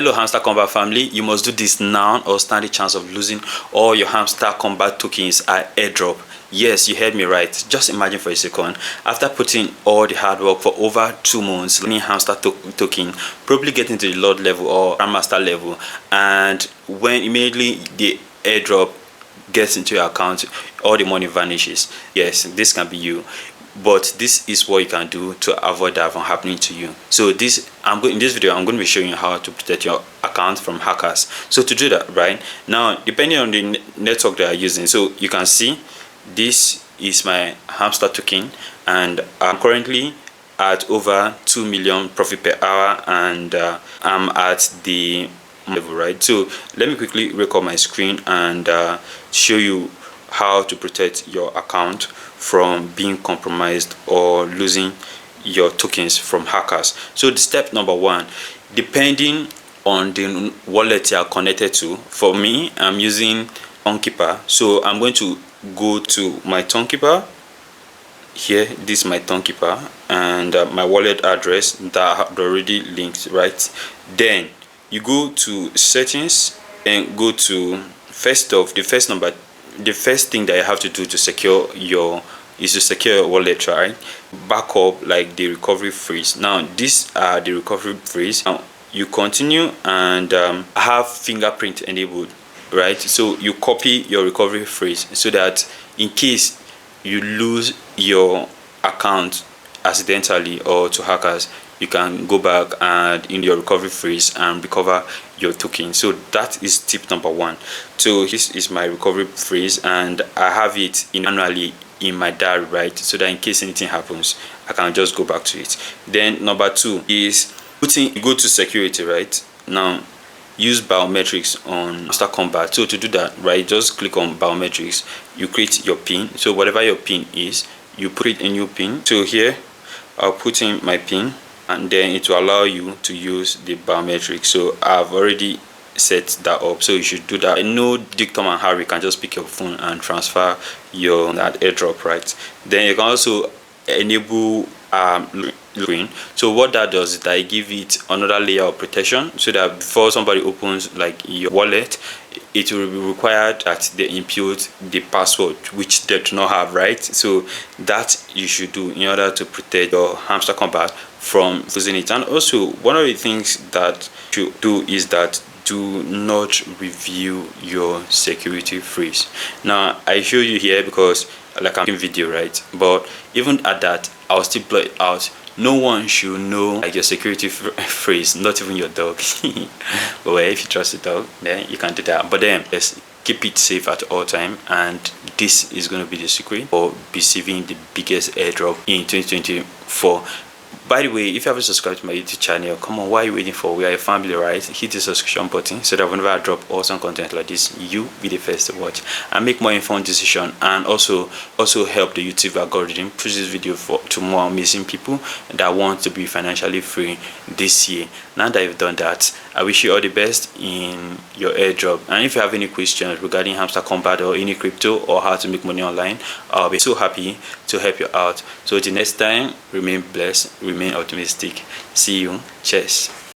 Hello Hamster Kombat family, you must do this now or stand a chance of losing all your Hamster Kombat tokens at airdrop. Yes, you heard me right. Just imagine for a second, after putting all the hard work for over 2 months, learning Hamster token, probably getting to the Lord level or Grandmaster level, and when immediately the airdrop gets into your account, all the money vanishes. Yes, this can be you. But this is what you can do to avoid that from happening to you. So in this video I'm going to be showing you how to protect your account from hackers. So to do that, right now, depending on the network that you're using, so you can see this is my Hamster token, and I'm currently at over 2 million profit per hour, and I'm at the level, right? So let me quickly record my screen and show you how to protect your account from being compromised or losing your tokens from hackers. So the step number 1, depending on the wallet you are connected to, for me I'm using Tonkeeper, so I'm going to go to my Tonkeeper here. This is my Tonkeeper and my wallet address that I have already linked, right? Then you go to settings and go to the first thing that you have to do to secure your wallet, right? Backup, like the recovery phrase. Now these are the recovery phrase. Now you continue and have fingerprint enabled, right? So you copy your recovery phrase so that in case you lose your account accidentally or to hackers, you can go back and in your recovery phrase and recover your token. So that is tip number 1. So this is my recovery phrase and I have it manually in my diary, right? So that in case anything happens, I can just go back to it. Then number 2 is you go to security, right? Now use biometrics on Hamster Kombat. So to do that, right, just click on biometrics, you create your pin. So whatever your pin is, you put a new pin. So here I'll put in my pin, and then it will allow you to use the biometrics. So I've already set that up, so you should do that. No dictum and hurry, you can just pick your phone and transfer your airdrop, right? Then you can also enable screen. So what that does is that I give it another layer of protection, so that before somebody opens like your wallet, it will be required that they input the password, which they do not have, right? So that you should do in order to protect your Hamster Kombat from losing it. And also one of the things that you do is that do not review your security phrase. Now I show you here because like I'm in video, right? But even at that, I'll still blur it out. No one should know like your security phrase, not even your dog. But well, if you trust the dog, then you can do that. But then let's keep it safe at all time, and this is going to be the secret for receiving the biggest airdrop in 2024. By the way, if you haven't subscribed to my YouTube channel, come on, what are you waiting for? We are a family, right? Hit the subscription button so that whenever I drop awesome content like this, you be the first to watch and make more informed decision, and also help the YouTube algorithm push this video to more amazing people that want to be financially free this year. Now that you've done that, I wish you all the best in your airdrop. And if you have any questions regarding Hamster Kombat or any crypto or how to make money online, I'll be so happy to help you out. So till next time, remain blessed, remain optimistic. See you. Cheers.